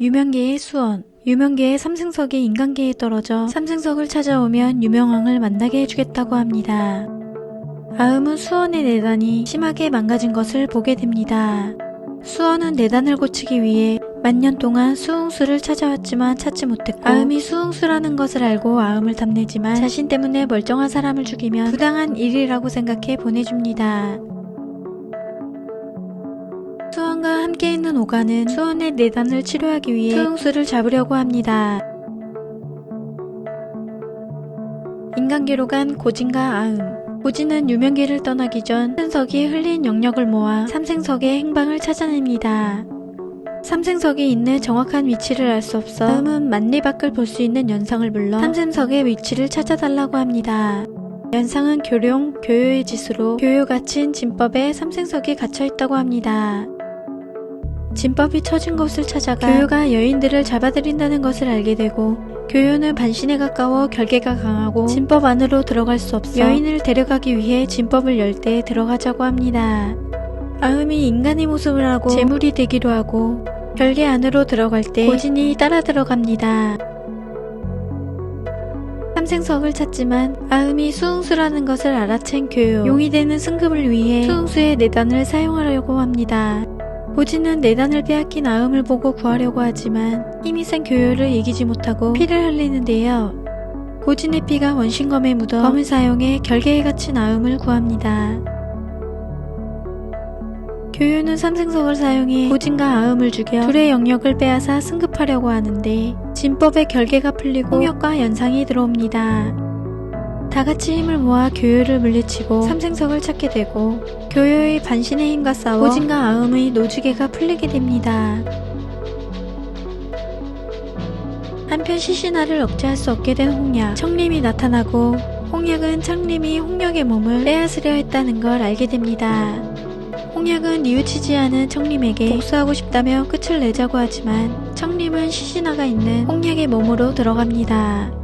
유명계의 수원. 유명계의 삼생석이 인간계에 떨어져 삼생석을 찾아오면 유명왕을 만나게 해주겠다고 합니다. 아음은 수원의 내단이 심하게 망가진 것을 보게 됩니다. 수원은 내단을 고치기 위해 만년 동안 수흥수를 찾아왔지만 찾지 못했고, 아음이 수흥수라는 것을 알고 아음을 탐내지만 자신 때문에 멀쩡한 사람을 죽이면 부당한 일이라고 생각해 보내줍니다. 수원과 함께 있는 오가는 수원의 내단을 치료하기 위해 수흥수를 잡으려고 합니다. 인간계로 간 고진과 아음. 고진은 유명계를 떠나기 전 삼생석이 흘린 영역을 모아 삼생석의 행방을 찾아냅니다. 삼생석이 있는 정확한 위치를 알 수 없어 아음은 만리 밖을 볼 수 있는 연상을 불러 삼생석의 위치를 찾아달라고 합니다. 연상은 교룡, 교요의 짓으로 교요 갇힌 진법에 삼생석이 갇혀있다고 합니다. 진법이 처진 곳을 찾아가 교요가 여인들을 잡아들인다는 것을 알게 되고, 교요는 반신에 가까워 결계가 강하고 진법 안으로 들어갈 수 없어 여인을 데려가기 위해 진법을 열 때 들어가자고 합니다. 아음이 인간의 모습을 하고 재물이 되기로 하고 결계 안으로 들어갈 때 고진이 따라 들어갑니다. 삼생석을 찾지만 아음이 수흥수라는 것을 알아챈 교요, 용이 되는 승급을 위해 수흥수의 내단을 사용하려고 합니다. 고진은 내단을 빼앗긴 아음을 보고 구하려고 하지만 힘이 센 교요를 이기지 못하고 피를 흘리는데요. 고진의 피가 원신검에 묻어 검을 사용해 결계에 갇힌 아음을 구합니다. 교요는 삼생석을 사용해 고진과 아음을 죽여 둘의 영역을 빼앗아 승급하려고 하는데 진법의 결계가 풀리고 홍역과 연상이 들어옵니다. 다같이 힘을 모아 교요를 물리치고 삼생석을 찾게 되고, 교요의 반신의 힘과 싸워 고진과 아음의 노주계가 풀리게 됩니다. 한편 시신화를 억제할 수 없게 된 홍약, 청림이 나타나고 홍약은 청림이 홍역의 몸을 빼앗으려 했다는 걸 알게 됩니다. 홍약은 뉘우치지 않은 청림에게 복수하고 싶다며 끝을 내자고 하지만 청림은 시신화가 있는 홍약의 몸으로 들어갑니다.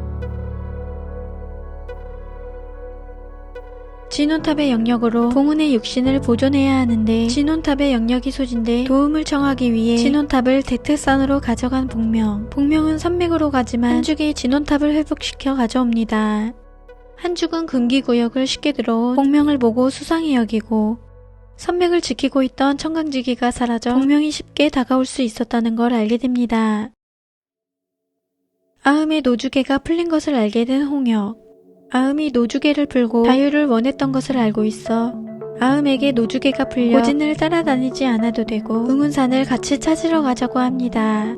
진혼탑의 영역으로 봉은의 육신을 보존해야 하는데 진혼탑의 영역이 소진돼 도움을 청하기 위해 진혼탑을 대특산으로 가져간 복명. 복명은 선맥으로 가지만 한죽이 진혼탑을 회복시켜 가져옵니다. 한죽은 금기구역을 쉽게 들어온 복명을 보고 수상히 여기고, 선맥을 지키고 있던 청강지기가 사라져 복명이 쉽게 다가올 수 있었다는 걸 알게 됩니다. 아음의 노주계가 풀린 것을 알게 된 홍역. 아음이 노주계를 풀고 자유를 원했던 것을 알고 있어 아음에게 노주계가 풀려 고진을 따라다니지 않아도 되고 응운산을 같이 찾으러 가자고 합니다.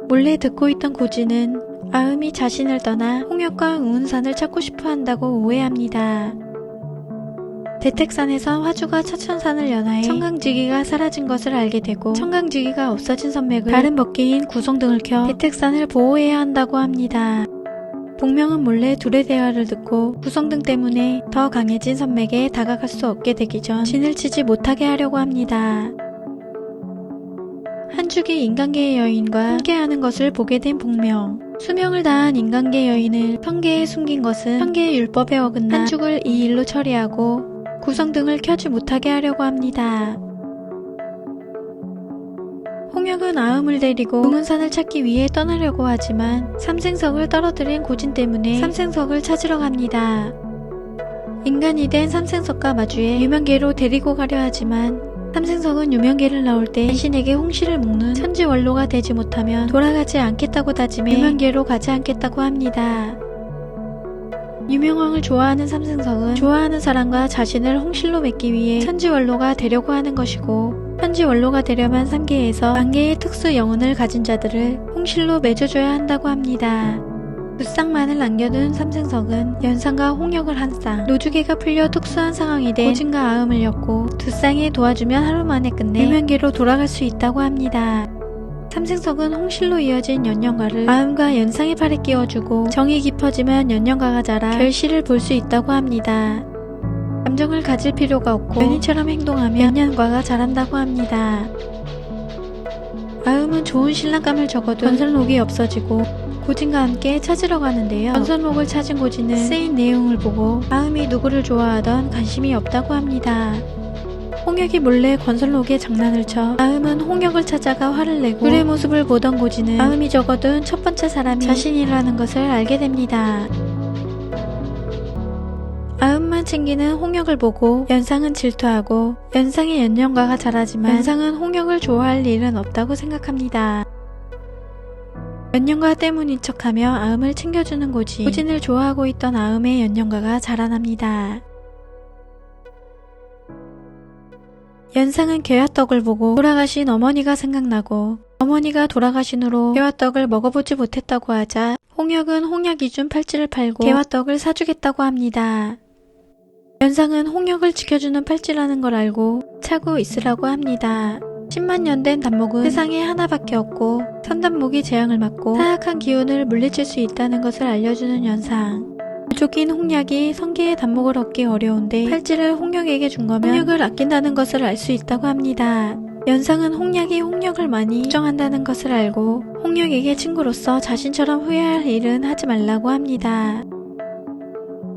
몰래 듣고 있던 고진은 아음이 자신을 떠나 홍역과 응운산을 찾고 싶어 한다고 오해합니다. 대택산에선 화주가 차천산을 연하해 청강지기가 사라진 것을 알게 되고, 청강지기가 없어진 선맥을 다른 먹기인 구성등을 켜 대택산을 보호해야 한다고 합니다. 복명은 몰래 둘의 대화를 듣고 구성등 때문에 더 강해진 선맥에 다가갈 수 없게 되기 전 진을 치지 못하게 하려고 합니다. 한죽이 인간계의 여인과 함께하는 것을 보게 된 복명. 수명을 다한 인간계 여인을 평계에 숨긴 것은 평계의 율법에 어긋나 한죽을 이 일로 처리하고 구성등을 켜지 못하게 하려고 합니다. 홍역은 아음을 데리고 응운산을 찾기 위해 떠나려고 하지만 삼생석을 떨어뜨린 고진 때문에 삼생석을 찾으러 갑니다. 인간이 된 삼생석과 마주해 유명계로 데리고 가려 하지만 삼생석은 유명계를 나올 때 자신에게 홍시를 먹는 천지원로가 되지 못하면 돌아가지 않겠다고 다짐해 유명계로 가지 않겠다고 합니다. 유명왕을 좋아하는 삼생석은 좋아하는 사람과 자신을 홍실로 맺기 위해 천지원로가 되려고 하는 것이고, 천지원로가 되려면 3계에서 만계의 특수 영혼을 가진 자들을 홍실로 맺어줘야 한다고 합니다. 두 쌍만을 남겨둔 삼생석은 연상과 홍역을 한 쌍, 노주계가 풀려 특수한 상황이 돼 고진과 아음을 엮고 두 쌍이 도와주면 하루 만에 끝내 유명계로 돌아갈 수 있다고 합니다. 삼생석은 홍실로 이어진 연년가를 아음과 연상의 팔에 끼워주고 정이 깊어지면 연년가가 자라 결실을 볼 수 있다고 합니다. 감정을 가질 필요가 없고 연인처럼 행동하면 연년과가 자란다고 합니다. 아음은 좋은 신랑감을 적어도 건설록이 없어지고 고진과 함께 찾으러 가는데요. 건설록을 찾은 고진은 쓰인 내용을 보고 아음이 누구를 좋아하던 관심이 없다고 합니다. 홍역이 몰래 건설록에 장난을 쳐 아음은 홍역을 찾아가 화를 내고 그의 모습을 보던 고진은 아음이 적어둔 첫 번째 사람이 자신이라는 것을 알게 됩니다. 아음만 챙기는 홍역을 보고 연상은 질투하고 연상의 연년가가 잘하지만 연상은 홍역을 좋아할 일은 없다고 생각합니다. 연년가 때문인 척하며 아음을 챙겨주는 고진을 좋아하고 있던 아음의 연년가가 자라납니다. 연상은 개화떡을 보고 돌아가신 어머니가 생각나고 어머니가 돌아가신 후로 개화떡을 먹어보지 못했다고 하자 홍역은 홍약 이준 팔찌를 팔고 개화떡을 사주겠다고 합니다. 연상은 홍역을 지켜주는 팔찌라는 걸 알고 차고 있으라고 합니다. 10만 년 된 단목은 세상에 하나밖에 없고 선단목이 재앙을 막고 사악한 기운을 물리칠 수 있다는 것을 알려주는 연상. 부족인 홍약이 성기의 단목을 얻기 어려운데 팔찌를 홍역에게 준 거면 홍역을 아낀다는 것을 알 수 있다고 합니다. 연상은 홍약이 홍역을 많이 걱정한다는 것을 알고 홍역에게 친구로서 자신처럼 후회할 일은 하지 말라고 합니다.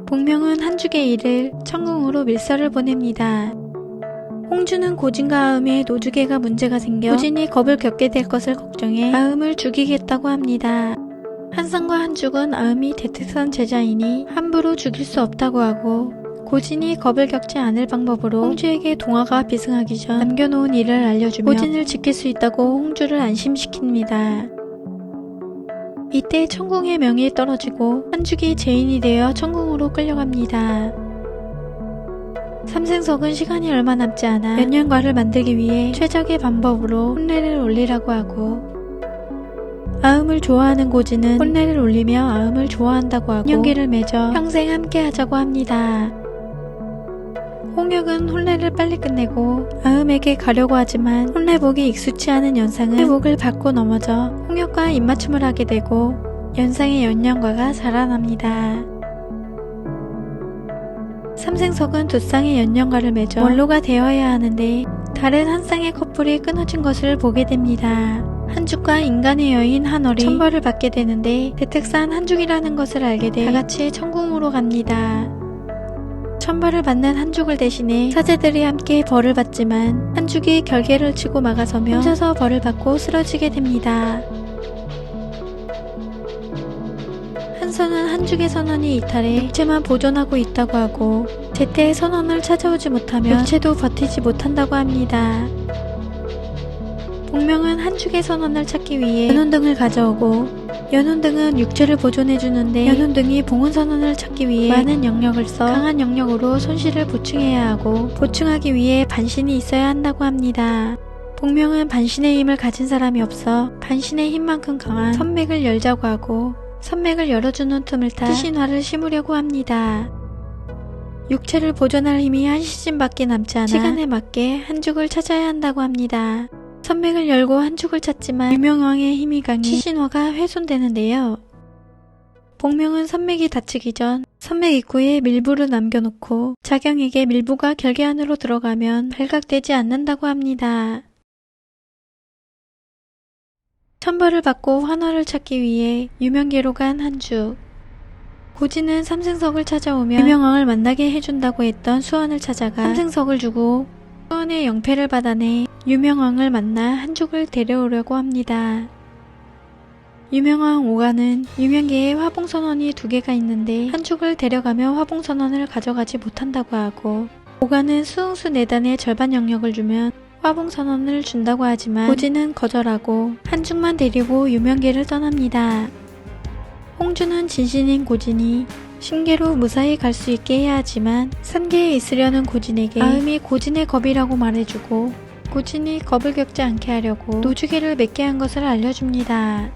복명은 한죽의 일을 천궁으로 밀서를 보냅니다. 홍주는 고진과 아음의 노주계가 문제가 생겨 고진이 겁을 겪게 될 것을 걱정해 아음을 죽이겠다고 합니다. 한상과 한죽은 아음이 대특선 제자이니 함부로 죽일 수 없다고 하고 고진이 겁을 겪지 않을 방법으로 홍주에게 동화가 비승하기 전 남겨놓은 일을 알려주며 고진을 지킬 수 있다고 홍주를 안심시킵니다. 이때 천궁의 명이 떨어지고 한죽이 죄인이 되어 천궁으로 끌려갑니다. 삼생석은 시간이 얼마 남지 않아 연년과를 만들기 위해 최적의 방법으로 혼례를 올리라고 하고 아음을 좋아하는 고진은 혼례를 올리며 아음을 좋아한다고 하고 인연기를 맺어 평생 함께 하자고 합니다. 홍역은 혼례를 빨리 끝내고 아음에게 가려고 하지만 혼례복이 익숙치 않은 연상은 혼례복을 받고 넘어져 홍역과 입맞춤을 하게 되고 연상의 연년과가 자라납니다. 삼생석은 두 쌍의 연년과를 맺어 원로가 되어야 하는데 다른 한 쌍의 커플이 끊어진 것을 보게 됩니다. 한죽과 인간의 여인 한월이 천벌을 받게 되는데 대특산 한죽이라는 것을 알게 돼 다같이 천궁으로 갑니다. 천벌을 받는 한죽을 대신해 사제들이 함께 벌을 받지만 한죽이 결계를 치고 막아서며 혼자서 벌을 받고 쓰러지게 됩니다. 한선은 한죽의 선원이 이탈해 육체만 보존하고 있다고 하고 제때 선원을 찾아오지 못하면 육체도 버티지 못한다고 합니다. 복명은 한죽의 선원을 찾기 위해 연운등을 가져오고 연운등은 육체를 보존해주는데 연운등이 봉은선원을 찾기 위해 많은 영력을 써 강한 영력으로 손실을 보충해야 하고 보충하기 위해 반신이 있어야 한다고 합니다. 복명은 반신의 힘을 가진 사람이 없어 반신의 힘만큼 강한 선맥을 열자고 하고 선맥을 열어주는 틈을 타 티신화를 심으려고 합니다. 육체를 보존할 힘이 한 시즌밖에 남지 않아 시간에 맞게 한죽을 찾아야 한다고 합니다. 선맥을 열고 한죽을 찾지만 유명왕의 힘이 강해 티신화가 훼손되는데요. 복명은 선맥이 닫히기 전 선맥 입구에 밀부를 남겨놓고 자경에게 밀부가 결계 안으로 들어가면 발각되지 않는다고 합니다. 천벌을 받고 환호를 찾기 위해 유명계로 간 한죽. 고진은 삼생석을 찾아오며 유명왕을 만나게 해준다고 했던 수원을 찾아가 삼생석을 주고 수원의 영패를 받아내 유명왕을 만나 한죽을 데려오려고 합니다. 유명왕 오가는 유명계에 화봉선원이 2개가 있는데 한죽을 데려가며 화봉선원을 가져가지 못한다고 하고 오가는 수흥수 4단의 절반 영역을 주면 화봉선원을 준다고 하지만 고진은 거절하고 한죽만 데리고 유명계를 떠납니다. 홍주는 진신인 고진이 신계로 무사히 갈 수 있게 해야 하지만 3계에 있으려는 고진에게 아음이 고진의 겁이라고 말해주고 고진이 겁을 겪지 않게 하려고 노주계를 맺게 한 것을 알려줍니다.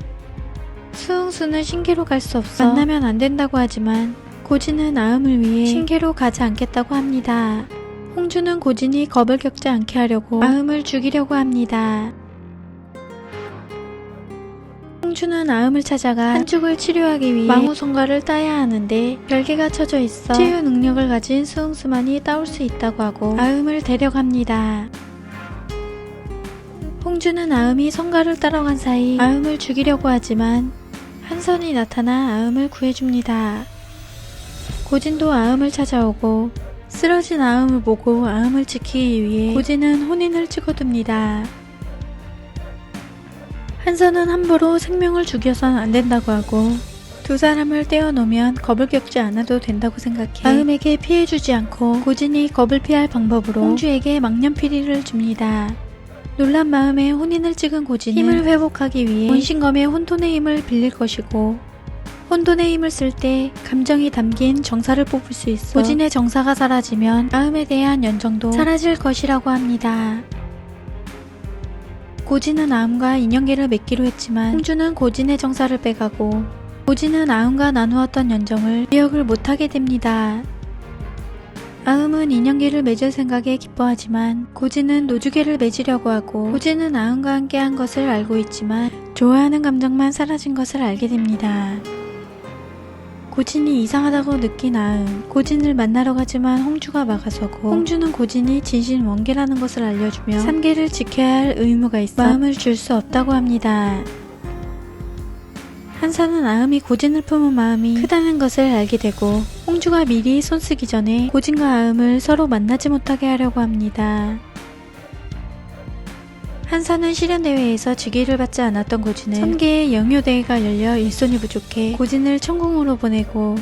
수흥수는 신계로 갈 수 없어 만나면 안 된다고 하지만 고진은 아음을 위해 신계로 가지 않겠다고 합니다. 홍주는 고진이 겁을 겪지 않게 하려고 아음을 죽이려고 합니다. 홍주는 아음을 찾아가 한죽을 치료하기 위해 망우성과를 따야 하는데 결계가 쳐져 있어 치유 능력을 가진 수흥수만이 따올 수 있다고 하고 아음을 데려갑니다. 홍주는 아음이 성가를 따라간 사이 아음을 죽이려고 하지만 한선이 나타나 아음을 구해줍니다. 고진도 아음을 찾아오고 쓰러진 아음을 보고 아음을 지키기 위해 고진은 혼인을 찍어둡니다. 한선은 함부로 생명을 죽여선 안 된다고 하고 두 사람을 떼어놓으면 겁을 겪지 않아도 된다고 생각해 아음에게 피해주지 않고 고진이 겁을 피할 방법으로 홍주에게 망년피리를 줍니다. 놀란 마음에 혼인을 찍은 고진은 힘을 회복하기 위해 원신검의 혼돈의 힘을 빌릴 것이고 혼돈의 힘을 쓸 때 감정이 담긴 정사를 뽑을 수 있어 고진의 정사가 사라지면 아음에 대한 연정도 사라질 것이라고 합니다. 고진은 아음과 인연계를 맺기로 했지만 홍주는 고진의 정사를 빼가고 고진은 아음과 나누었던 연정을 기억을 못하게 됩니다. 아음은 인연계를 맺을 생각에 기뻐하지만 고진은 노주계를 맺으려고 하고 고진은 아음과 함께한 것을 알고 있지만 좋아하는 감정만 사라진 것을 알게 됩니다. 고진이 이상하다고 느낀 아음, 고진을 만나러 가지만 홍주가 막아서고 홍주는 고진이 진신 원계라는 것을 알려주며 3계를 지켜야 할 의무가 있어 마음을 줄 수 없다고 합니다. 한선은 아음이 고진을 품은 마음이 크다는 것을 알게 되고 홍주가 미리 손쓰기 전에 고진과 아음을 서로 만나지 못하게 하려고 합니다. 한선은 실현대회에서 직위를 받지 않았던 고진은 3개의 영효대회가 열려 일손이 부족해 고진을 천궁으로 보내고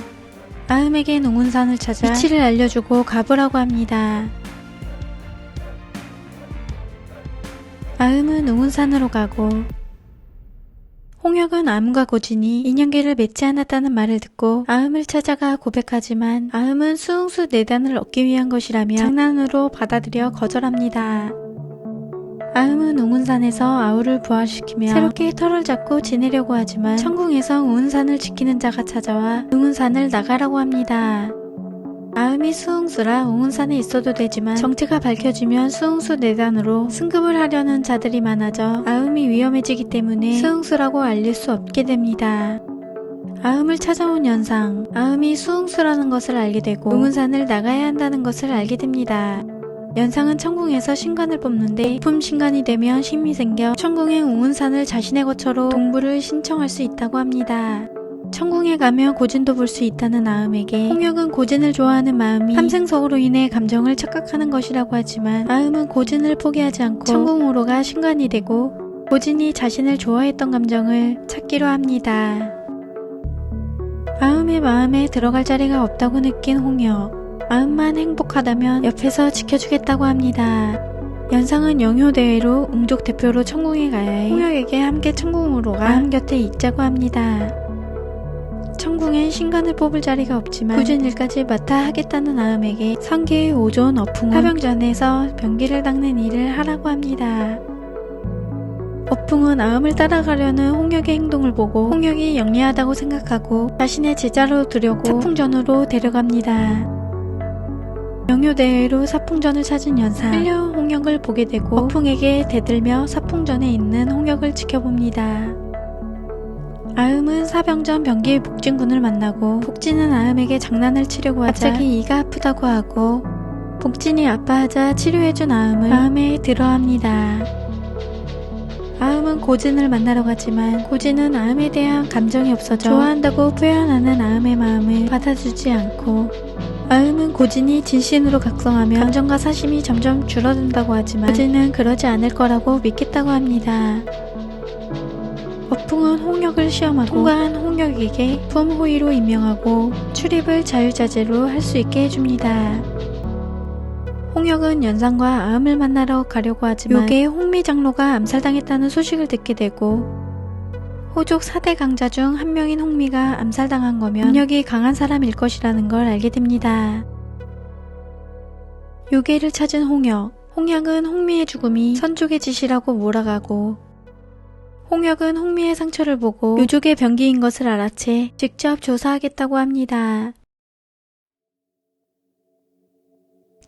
아음에게 웅운산을 찾아 위치를 알려주고 가보라고 합니다. 아음은 웅운산으로 가고 홍역은 아음과 고진이 인연계를 맺지 않았다는 말을 듣고 아음을 찾아가 고백하지만 아음은 수흥수 4단을 얻기 위한 것이라며 장난으로 받아들여 거절합니다. 아음은 웅운산에서 아우를 부활시키며 새롭게 털을 잡고 지내려고 하지만 천궁에서 웅운산을 지키는 자가 찾아와 웅운산을 나가라고 합니다. 아음이 수흥수라 웅운산에 있어도 되지만 정체가 밝혀지면 수흥수 4단으로 승급을 하려는 자들이 많아져 아음이 위험해지기 때문에 수흥수라고 알릴 수 없게 됩니다. 아음을 찾아온 연상, 아음이 수흥수라는 것을 알게 되고 웅운산을 나가야 한다는 것을 알게 됩니다. 연상은 천궁에서 신관을 뽑는데 높음 신관이 되면 힘이 생겨 천궁의 웅운산을 자신의 거처로 동부를 신청할 수 있다고 합니다. 천궁에 가면 고진도 볼 수 있다는 아음에게 홍역은 고진을 좋아하는 마음이 삼생석으로 인해 감정을 착각하는 것이라고 하지만 아음은 고진을 포기하지 않고 천궁으로 가 신관이 되고 고진이 자신을 좋아했던 감정을 찾기로 합니다. 아음의 마음에 들어갈 자리가 없다고 느낀 홍역, 아음만 행복하다면 옆에서 지켜주겠다고 합니다. 연상은 영효대회로 웅족 대표로 천궁에 가야 해 홍역에게 함께 천궁으로 가 아음 곁에 있자고 합니다. 천궁엔 신관을 뽑을 자리가 없지만 굳은 일까지 맡아 하겠다는 아음에게 성계의 오존 어풍은 화병전에서 병기를 닦는 일을 하라고 합니다. 어풍은 아음을 따라가려는 홍역의 행동을 보고 홍역이 영리하다고 생각하고 자신의 제자로 두려고 사풍전으로 데려갑니다. 영효대회로 사풍전을 찾은 연상, 끌려온 홍역을 보게 되고 어풍에게 대들며 사풍전에 있는 홍역을 지켜봅니다. 아음은 사병전 병기 복진군을 만나고 복진은 아음에게 장난을 치려고 하자 갑자기 이가 아프다고 하고 복진이 아파하자 치료해준 아음을 마음에 들어합니다. 아음은 고진을 만나러 가지만 고진은 아음에 대한 감정이 없어져 좋아한다고 표현하는 아음의 마음을 받아주지 않고 아음은 고진이 진심으로 각성하며 감정과 사심이 점점 줄어든다고 하지만 고진은 그러지 않을 거라고 믿겠다고 합니다. 어풍은 홍역을 시험하고 통과한 홍역에게 품호의로 임명하고 출입을 자유자재로 할 수 있게 해줍니다. 홍역은 연상과 아음을 만나러 가려고 하지만 요괴 홍미장로가 암살당했다는 소식을 듣게 되고 호족 4대 강자 중 한 명인 홍미가 암살당한 거면 능력이 강한 사람일 것이라는 걸 알게 됩니다. 요괴를 찾은 홍역, 홍역은 홍미의 죽음이 선족의 짓이라고 몰아가고 홍역은 홍미의 상처를 보고 요족의 병기인 것을 알아채 직접 조사하겠다고 합니다.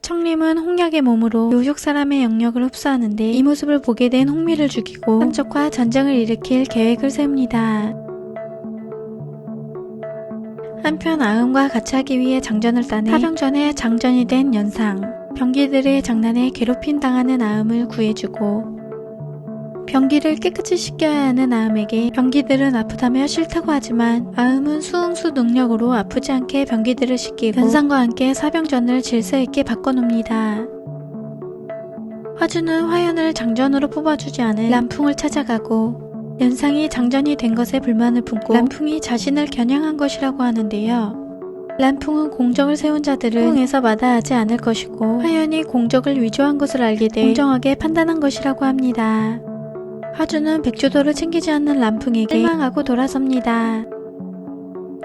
청림은 홍역의 몸으로 요족 사람의 영역을 흡수하는데 이 모습을 보게 된 홍미를 죽이고 선족과 전쟁을 일으킬 계획을 세웁니다. 한편 아음과 같이 하기 위해 장전을 따내 파병전에 장전이 된 연상, 병기들의 장난에 괴롭힘 당하는 아음을 구해주고 변기를 깨끗이 씻겨야 하는 아음에게 변기들은 아프다며 싫다고 하지만 아음은 수응수 능력으로 아프지 않게 변기들을 씻기고 연상과 함께 사병전을 질서있게 바꿔놓습니다. 화주는 화연을 장전으로 뽑아주지 않은 람풍을 찾아가고 연상이 장전이 된 것에 불만을 품고 람풍이 자신을 겨냥한 것이라고 하는데요. 람풍은 공적을 세운 자들을 홍에서 마다하지 않을 것이고 화연이 공적을 위조한 것을 알게 돼 공정하게 판단한 것이라고 합니다. 화주는 백조도를 챙기지 않는 람풍에게 실망하고 돌아섭니다.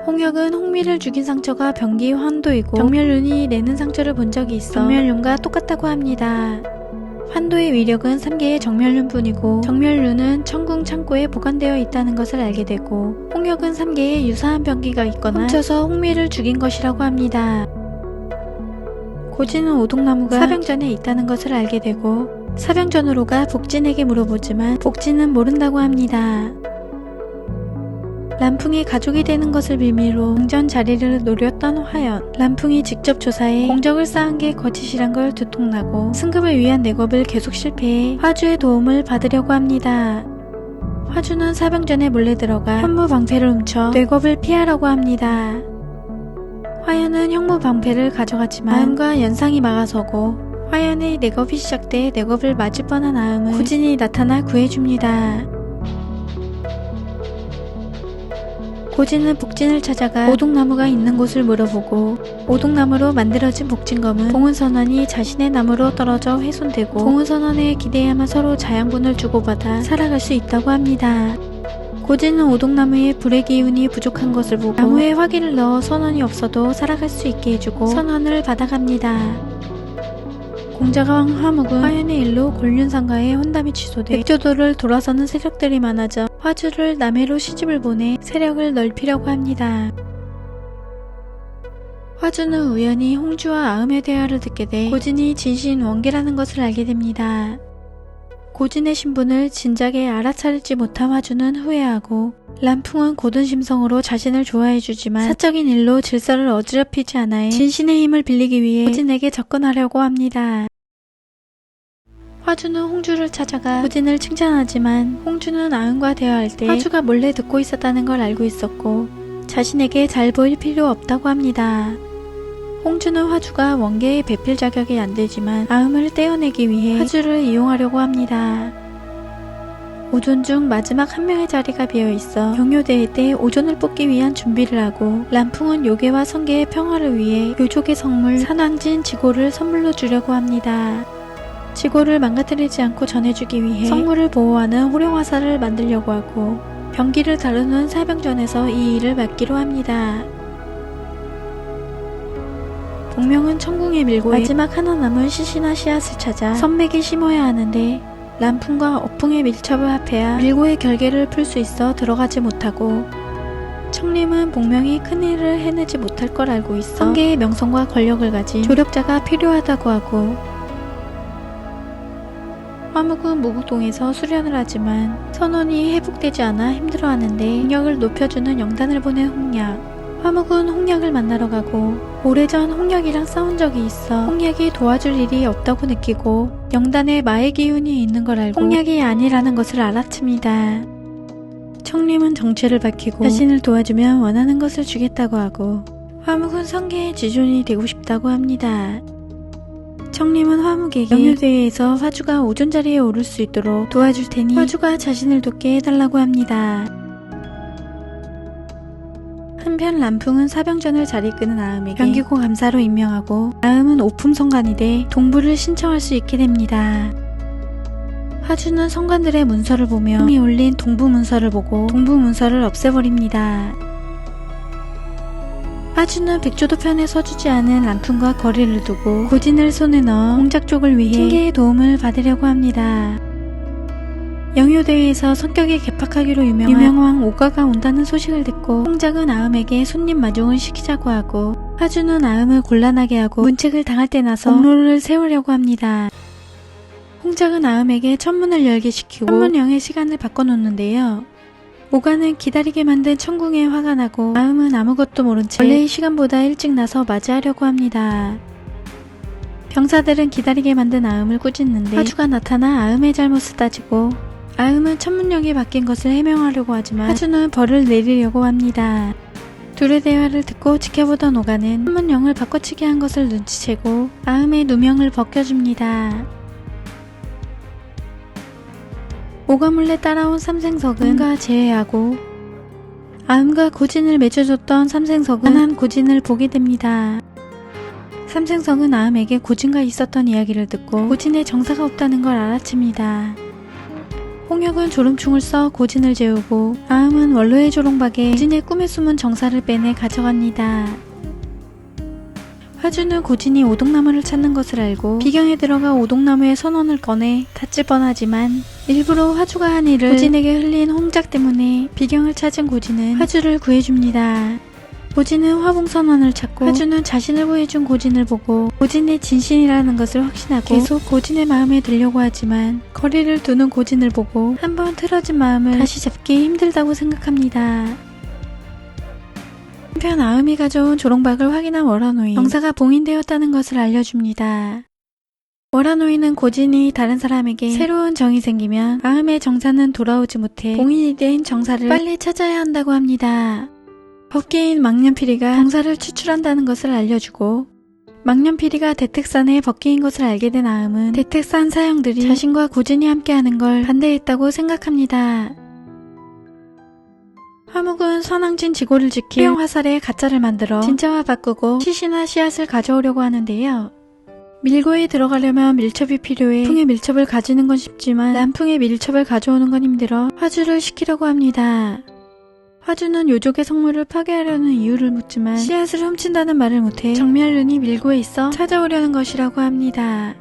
홍역은 홍미를 죽인 상처가 병기 환도이고 정멸륜이 내는 상처를 본 적이 있어 정멸륜과 똑같다고 합니다. 환도의 위력은 3개의 정멸륜뿐이고 정멸륜은 천궁 창고에 보관되어 있다는 것을 알게 되고 홍역은 3개의 유사한 병기가 있거나 훔쳐서 홍미를 죽인 것이라고 합니다. 고진은 오동나무가 사병전에 있다는 것을 알게 되고 사병전으로 가 복진에게 물어보지만 복진은 모른다고 합니다. 람풍이 가족이 되는 것을 비밀로 공전 자리를 노렸던 화연. 람풍이 직접 조사해 공적을 쌓은 게 거짓이란 걸 두통나고 승급을 위한 내겁을 계속 실패해 화주의 도움을 받으려고 합니다. 화주는 사병전에 몰래 들어가 현무 방패를 훔쳐 뇌겁을 피하려고 합니다. 화연은 형무 방패를 가져갔지만 아음과 연상이 막아서고 화연의 내겁이 시작돼 내겁을 맞을 뻔한 아음을 고진이 나타나 구해줍니다. 고진은 복진을 찾아가 오동나무가 있는 곳을 물어보고 오동나무로 만들어진 복진검은 봉은선원이 자신의 나무로 떨어져 훼손되고 봉은선원에 기대야만 서로 자양분을 주고받아 살아갈 수 있다고 합니다. 고진은 오동나무에 불의 기운이 부족한 것을 보고 나무에 화기를 넣어 선원이 없어도 살아갈 수 있게 해주고 선원을 받아갑니다. 공자왕 화묵은 화연의 일로 곤륜상가의 혼담이 취소돼 백조도를 돌아서는 세력들이 많아져 화주를 남해로 시집을 보내 세력을 넓히려고 합니다. 화주는 우연히 홍주와 아음의 대화를 듣게 돼 고진이 진신 원계라는 것을 알게 됩니다. 고진의 신분을 진작에 알아차리지 못한 화주는 후회하고 람풍은 고든 심성으로 자신을 좋아해주지만 사적인 일로 질서를 어지럽히지 않아해 진신의 힘을 빌리기 위해 고진에게 접근하려고 합니다. 화주는 홍주를 찾아가 고진을 칭찬하지만 홍주는 아음과 대화할 때 화주가 몰래 듣고 있었다는 걸 알고 있었고 자신에게 잘 보일 필요 없다고 합니다. 홍주는 화주가 원계의 배필 자격이 안되지만 아음을 떼어내기 위해 화주를 이용하려고 합니다. 오존 중 마지막 한 명의 자리가 비어있어 경효대회 때 오존을 뽑기 위한 준비를 하고 람풍은 요괴와 성계의 평화를 위해 요족의 성물 산왕진 지고를 선물로 주려고 합니다. 지고를 망가뜨리지 않고 전해주기 위해 성물을 보호하는 호령화살을 만들려고 하고 병기를 다루는 사병전에서 이 일을 맡기로 합니다. 복명은 천궁에 밀고 마지막 하나 남은 시시나 씨앗을 찾아 선맥에 심어야 하는데 람풍과 어풍의 밀첩을 합해야 밀고의 결계를 풀 수 있어 들어가지 못하고 청림은 복명이 큰일을 해내지 못할 걸 알고 있어 성계의 명성과 권력을 가진 조력자가 필요하다고 하고 화묵은 무국동에서 수련을 하지만 선원이 회복되지 않아 힘들어하는데 능력을 높여주는 영단을 보낸 홍약. 화묵은 홍약을 만나러 가고 오래전 홍약이랑 싸운 적이 있어 홍약이 도와줄 일이 없다고 느끼고 영단에 마의 기운이 있는 걸 알고 홍약이 아니라는 것을 알아챕니다. 청림은 정체를 밝히고 자신을 도와주면 원하는 것을 주겠다고 하고 화묵은 성계의 지존이 되고 싶다고 합니다. 청림은 화묵에게 영유대회에서 화주가 오존 자리에 오를 수 있도록 도와줄 테니 화주가 자신을 돕게 해달라고 합니다. 한편 람풍은 사병전을 잘 이끄는 아음에게 병기고 감사로 임명하고 아음은 오품성관이 돼 동부를 신청할 수 있게 됩니다. 화주는 성관들의 문서를 보며 형이 올린 동부 문서를 보고 동부 문서를 없애버립니다. 화주는 백조도 편에 서주지 않은 람풍과 거리를 두고 고진을 손에 넣어 공작 쪽을 위해 킹계의 도움을 받으려고 합니다. 영효대회에서 성격이 개팍하기로 유명한 왕 오가가 온다는 소식을 듣고 홍작은 아음에게 손님 마중을 시키자고 하고 화주는 아음을 곤란하게 하고 문책을 당할 때 나서 공로를 세우려고 합니다. 홍작은 아음에게 천문을 열게 시키고 천문영의 시간을 바꿔놓는데요. 오가는 기다리게 만든 천궁에 화가 나고 아음은 아무것도 모른 채 원래의 시간보다 일찍 나서 맞이하려고 합니다. 병사들은 기다리게 만든 아음을 꾸짖는데 화주가 나타나 아음의 잘못을 따지고 아음은 천문력이 바뀐 것을 해명하려고 하지만 화주는 벌을 내리려고 합니다. 둘의 대화를 듣고 지켜보던 오가는 천문령을 바꿔치기 한 것을 눈치채고 아음의 누명을 벗겨줍니다. 오가 몰래 따라온 삼생석은 아음과 재회하고 아음과 고진을 맺어줬던 삼생석은 가난 고진을 보게 됩니다. 삼생석은 아음에게 고진과 있었던 이야기를 듣고 고진에 정사가 없다는 걸 알아챕니다. 홍역은 조롱충을 써 고진을 재우고 아음은 원로의 조롱박에 고진의 꿈에 숨은 정사를 빼내 가져갑니다. 화주는 고진이 오동나무를 찾는 것을 알고 비경에 들어가 오동나무의 선원을 꺼내 다칠 뻔하지만 일부러 화주가 한 일을 고진에게 흘린 홍작 때문에 비경을 찾은 고진은 화주를 구해줍니다. 고진은 화봉선원을 찾고 화주는 자신을 구해준 고진을 보고 고진의 진신이라는 것을 확신하고 계속 고진의 마음에 들려고 하지만 거리를 두는 고진을 보고 한번 틀어진 마음을 다시 잡기 힘들다고 생각합니다. 한편 아음이 가져온 조롱박을 확인한 월화노인 정사가 봉인되었다는 것을 알려줍니다. 월화노인은 고진이 다른 사람에게 새로운 정이 생기면 아음의 정사는 돌아오지 못해 봉인이 된 정사를 빨리 찾아야 한다고 합니다. 법계인 망년피리가 정사를 추출한다는 것을 알려주고 망년피리가 대택산의 법계인 것을 알게 된 아음은 대택산 사형들이 자신과 고진이 함께하는 걸 반대했다고 생각합니다. 화묵은 선왕진 지고를 지킬 호령 화살에 가짜를 만들어 진짜와 바꾸고 시시나 씨앗을 가져오려고 하는데요. 밀고에 들어가려면 밀첩이 필요해 풍의 밀첩을 가지는 건 쉽지만 남풍의 밀첩을 가져오는 건 힘들어 화주를 시키려고 합니다. 화주는 요족의 성물을 파괴하려는 이유를 묻지만 씨앗을 훔친다는 말을 못해 정멸룬이 밀고에 있어 찾아오려는 것이라고 합니다.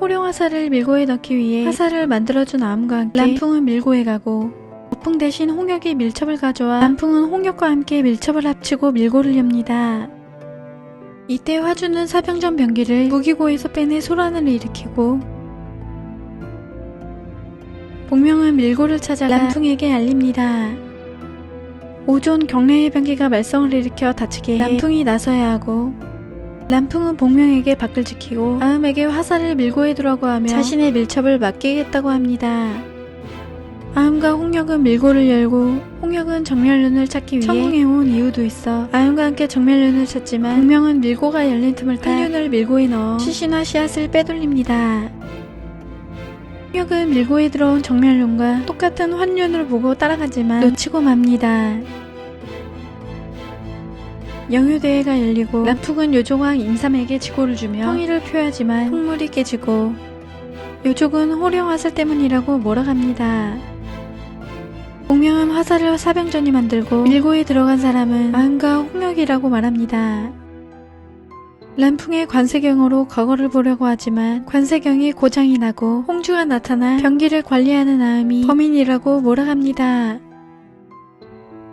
호령 화살을 밀고에 넣기 위해 화살을 만들어준 아음과 함께 남풍은 밀고에 가고 어풍 대신 홍역이 밀첩을 가져와 남풍은 홍역과 함께 밀첩을 합치고 밀고를 엽니다. 이때 화주는 사병전 병기를 무기고에서 빼내 소란을 일으키고 복명은 밀고를 찾아가 남풍에게 알립니다. 오존 경례의 병기가 말썽을 일으켜 다치게 남풍이 나서야 하고 남풍은 복명에게 밖을 지키고 아음에게 화살을 밀고에 두라고 하며 자신의 밀첩을 맡기겠다고 합니다. 아음과 홍역은 밀고를 열고 홍역은 정멸룬을 찾기 위해 청궁해온 이유도 있어 아음과 함께 정멸룬을 찾지만 복명은 밀고가 열린 틈을 타 한륜을 밀고에 넣어 시시나 씨앗을 빼돌립니다. 홍역은 밀고에 들어온 정멸룬과 똑같은 환륜을 보고 따라가지만 놓치고 맙니다. 영유대회가 열리고 남풍은 요족왕 임삼에게 지고를 주며 성의를 표하지만 풍물이 깨지고 요족은 호령 화살 때문이라고 몰아갑니다. 복명은 화살을 사병전이 만들고 밀고에 들어간 사람은 아음과 홍역이라고 말합니다. 람풍의 관세경으로 거거를 보려고 하지만 관세경이 고장이 나고 홍주가 나타나 병기를 관리하는 아음이 범인이라고 몰아갑니다.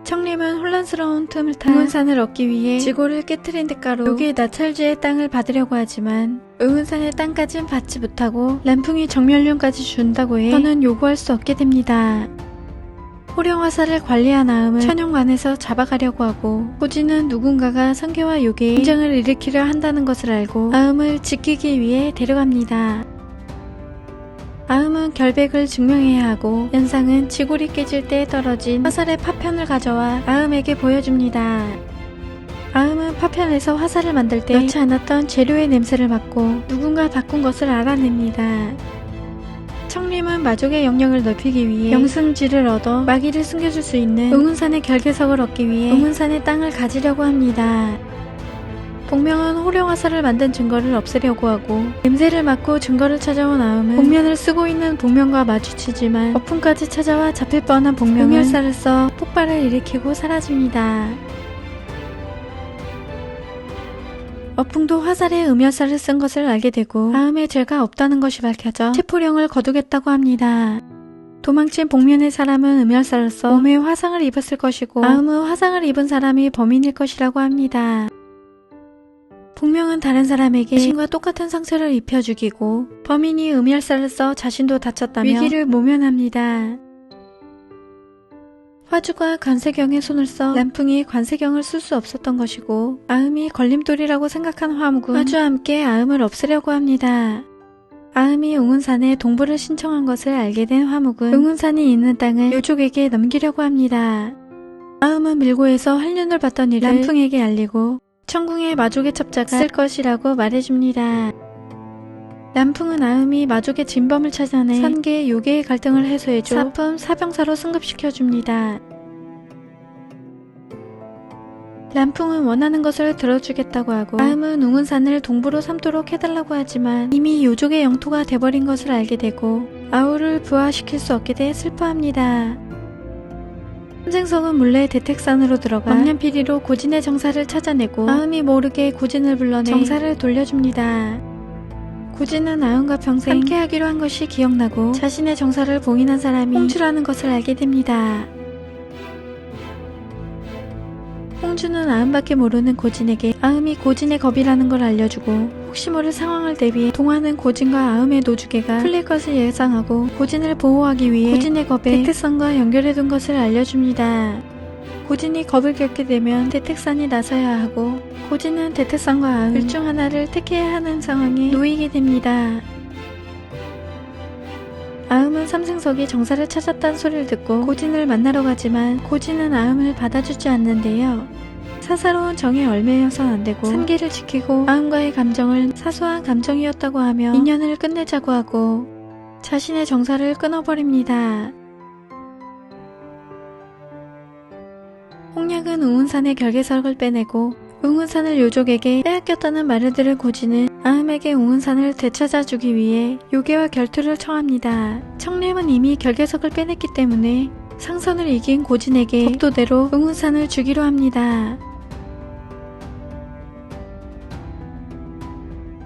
청림은 혼란스러운 틈을 타 응은산을 얻기 위해 지고를 깨트린 대가로 요기 나찰주의 땅을 받으려고 하지만 응은산의 땅까진 받지 못하고 람풍이 정멸륜까지 준다고 해 저는 요구할 수 없게 됩니다. 호령화살을 관리한 아음은 천용관에서 잡아가려고 하고 고진은 누군가가 성계와 요괴의 분쟁을 일으키려 한다는 것을 알고 아음을 지키기 위해 데려갑니다. 아음은 결백을 증명해야 하고 연상은 지골이 깨질 때 떨어진 화살의 파편을 가져와 아음에게 보여줍니다. 아음은 파편에서 화살을 만들 때 넣지 않았던 재료의 냄새를 맡고 누군가 바꾼 것을 알아냅니다. 청림은 마족의 영역을 넓히기 위해 영승지를 얻어 마귀를 숨겨줄 수 있는 응운산의 결계석을 얻기 위해 응운산의 땅을 가지려고 합니다. 복명은 호령화살을 만든 증거를 없애려고 하고 냄새를 맡고 증거를 찾아온 아음은 복면을 쓰고 있는 복명과 마주치지만 어풍까지 찾아와 잡힐 뻔한 복명은 음열살을 써 폭발을 일으키고 사라집니다. 어풍도 화살에 음열살을 쓴 것을 알게 되고 아음의 죄가 없다는 것이 밝혀져 체포령을 거두겠다고 합니다. 도망친 복면의 사람은 음열살을 써 몸에 화상을 입었을 것이고 아음은 화상을 입은 사람이 범인일 것이라고 합니다. 복명은 다른 사람에게 자신과 똑같은 상처를 입혀 죽이고 범인이 음열살을 써 자신도 다쳤다며 위기를 모면합니다. 화주가 관세경의 손을 써 람풍이 관세경을 쓸 수 없었던 것이고 아음이 걸림돌이라고 생각한 화묵은 화주와 함께 아음을 없애려고 합니다. 아음이 웅은산에 동부를 신청한 것을 알게 된 화묵은 웅은산이 있는 땅을 요족에게 넘기려고 합니다. 아음은 밀고에서 한눈을 봤던 일을 람풍에게 알리고 천궁의 마족의 첩자가 쓸 것이라고 말해줍니다. 람풍은 아음이 마족의 진범을 찾아내 산계 요괴의 갈등을 해소해줘 사품 사병사로 승급시켜줍니다. 람풍은 원하는 것을 들어주겠다고 하고 아음은 웅은산을 동부로 삼도록 해달라고 하지만 이미 요족의 영토가 돼버린 것을 알게 되고 아우를 부화시킬 수 없게 돼 슬퍼합니다. 삼생석은 몰래 대택산으로 들어가 망년피리로 고진의 정사를 찾아내고 아음이 모르게 고진을 불러내 정사를 돌려줍니다. 고진은 아음과 평생 함께하기로 한 것이 기억나고 자신의 정사를 봉인한 사람이 홍주라는 것을 알게 됩니다. 홍주는 아음밖에 모르는 고진에게 아음이 고진의 겁이라는 걸 알려주고 혹시 모를 상황을 대비해 동화는 고진과 아음의 노주계가 풀릴 것을 예상하고 고진을 보호하기 위해 고진의 겁에 대택산과 연결해둔 것을 알려줍니다. 고진이 겁을 겪게 되면 대택산이 나서야 하고 고진은 대택산과 아음 둘 중 하나를 택해야 하는 상황에 놓이게 됩니다. 아음은 삼생석이 정사를 찾았다는 소리를 듣고 고진을 만나러 가지만 고진은 아음을 받아주지 않는데요. 사사로운 정에 얽매여선 안되고 삼계를 지키고 아음과의 감정을 사소한 감정이었다고 하며 인연을 끝내자고 하고 자신의 정사를 끊어버립니다. 홍략은 웅은산의 결계석을 빼내고 웅은산을 요족에게 빼앗겼다는 말을 들은 고진은 아음에게 웅은산을 되찾아주기 위해 요괴와 결투를 청합니다. 청림은 이미 결계석을 빼냈기 때문에 상선을 이긴 고진에게 법도대로 웅은산을 주기로 합니다.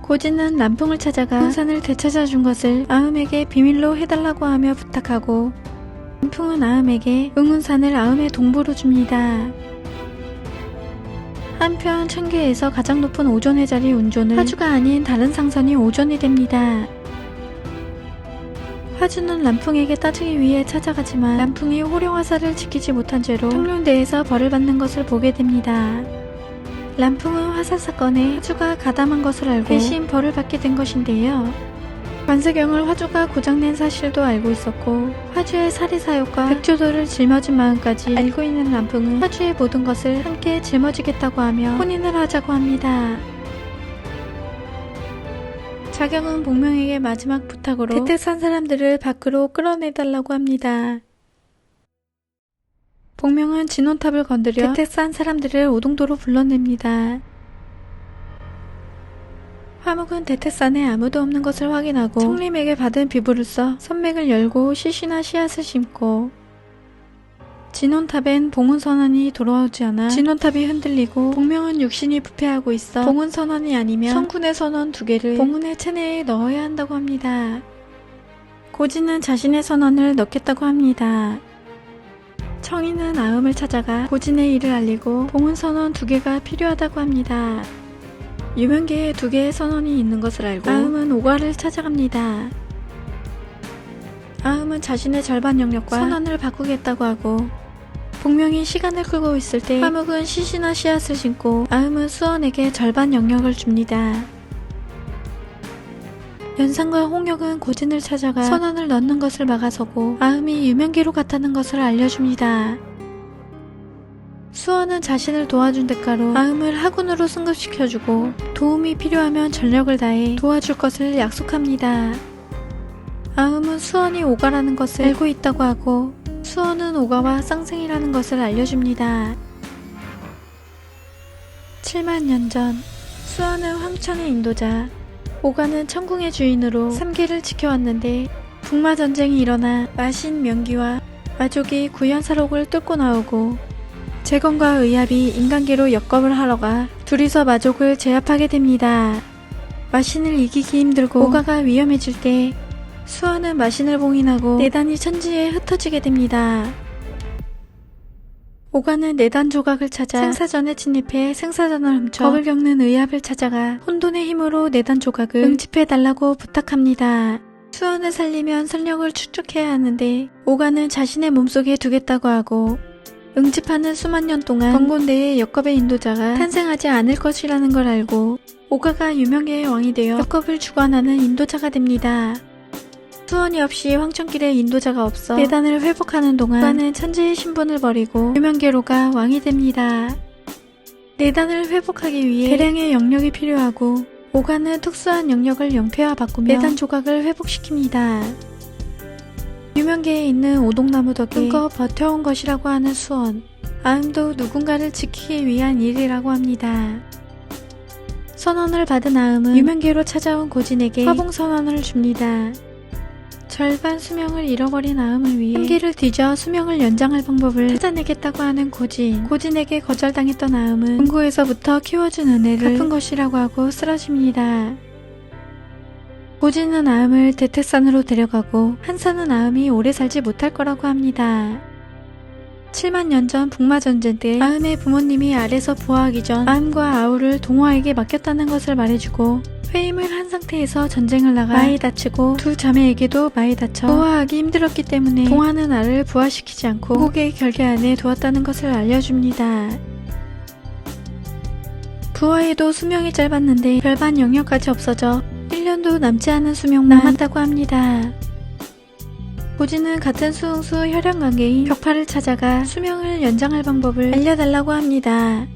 고진은 람풍을 찾아가 웅은산을 되찾아준 것을 아음에게 비밀로 해달라고 하며 부탁하고 람풍은 아음에게 웅은산을 아음의 동부로 줍니다. 한편 천계에서 가장 높은 오존의 자리 운존을 화주가 아닌 다른 상선이 오존이 됩니다. 화주는 람풍에게 따지기 위해 찾아가지만 람풍이 호령화사를 지키지 못한 죄로 청룡대에서 벌을 받는 것을 보게 됩니다. 람풍은 화사 사건에 화주가 가담한 것을 알고 대신 벌을 받게 된 것인데요. 관세경을 화주가 고장낸 사실도 알고 있었고 화주의 사리사욕과 백조도를 짊어진 마음까지 알고 있는 람풍은 화주의 모든 것을 함께 짊어지겠다고 하며 혼인을 하자고 합니다. 자경은 복명에게 마지막 부탁으로 대택산 사람들을 밖으로 끌어내달라고 합니다. 복명은 진원탑을 건드려 대택산 사람들을 오동도로 불러냅니다. 화묵은 대택산에 아무도 없는 것을 확인하고 청림에게 받은 비부를 써 선맥을 열고 씨씨나 씨앗을 심고 진원탑엔 봉은선언이 돌아오지 않아 진원탑이 흔들리고 복명은 육신이 부패하고 있어 봉은선언이 아니면 성군의 선언 2개를 봉은의 체내에 넣어야 한다고 합니다. 고진은 자신의 선언을 넣겠다고 합니다. 청인은 아음을 찾아가 고진의 일을 알리고 봉은선언 2개가 필요하다고 합니다. 유명계에 2개의 선원이 있는 것을 알고 아음은 오가를 찾아갑니다. 아음은 자신의 절반 영역과 선원을 바꾸겠다고 하고 복명이 시간을 끌고 있을 때 화묵은 씨씨나 씨앗을 심고 아음은 수원에게 절반 영역을 줍니다. 연산과 홍역은 고진을 찾아가 선원을 넣는 것을 막아서고 아음이 유명계로 갔다는 것을 알려줍니다. 수원은 자신을 도와준 대가로 아음을 하군으로 승급시켜주고 도움이 필요하면 전력을 다해 도와줄 것을 약속합니다. 아음은 수원이 오가라는 것을 알고 있다고 하고 수원은 오가와 쌍생이라는 것을 알려줍니다. 7만 년 전 수원은 황천의 인도자, 오가는 천궁의 주인으로 3계를 지켜왔는데 북마전쟁이 일어나 마신 명기와 마족이 구연사록을 뚫고 나오고 재건과 의합이 인간계로 역겁을 하러 가 둘이서 마족을 제압하게 됩니다. 마신을 이기기 힘들고 오가가 위험해질 때 수원은 마신을 봉인하고 내단이 천지에 흩어지게 됩니다. 오가는 내단 조각을 찾아 생사전에 침입해 생사전을 훔쳐 겁을 겪는 의합을 찾아가 혼돈의 힘으로 내단 조각을 응집해달라고 부탁합니다. 수원을 살리면 선력을 축적해야 하는데 오가는 자신의 몸속에 두겠다고 하고 응집하는 수만 년 동안 건곤대의 역겁의 인도자가 탄생하지 않을 것이라는 걸 알고 오가가 유명계의 왕이 되어 역겁을 주관하는 인도자가 됩니다. 수원이 없이 황천길에 인도자가 없어 내단을 회복하는 동안 오가는 천재의 신분을 버리고 유명계로가 왕이 됩니다. 내단을 회복하기 위해 대량의 영력이 필요하고 오가는 특수한 영력을 영패와 바꾸며 내단 조각을 회복시킵니다. 유명계에 있는 오동나무 덕에 힘껏 버텨온 것이라고 하는 수원. 아음도 누군가를 지키기 위한 일이라고 합니다. 선언을 받은 아음은 유명계로 찾아온 고진에게 화봉선언을 줍니다. 절반 수명을 잃어버린 아음을 위해 한기를 뒤져 수명을 연장할 방법을 찾아내겠다고 하는 고진. 고진에게 거절당했던 아음은 궁고에서부터 키워준 은혜를 갚은 것이라고 하고 쓰러집니다. 고진은 아음을 대택산으로 데려가고 한산은 아음이 오래 살지 못할 거라고 합니다. 7만 년 전 북마전쟁 때 아음의 부모님이 알에서 부화하기 전 아음과 아우를 동화에게 맡겼다는 것을 말해주고 회임을 한 상태에서 전쟁을 나가 많이 다치고 두 자매에게도 많이 다쳐 부화하기 힘들었기 때문에 동화는 알을 부화시키지 않고 고국의 결계 안에 두었다는 것을 알려줍니다. 부화에도 수명이 짧았는데 별반 영역까지 없어져 1년도 남지 않은 수명만 남았다고 합니다. 고진은 같은 수흥수 혈연관계인 벽파를 찾아가 수명을 연장할 방법을 알려달라고 합니다.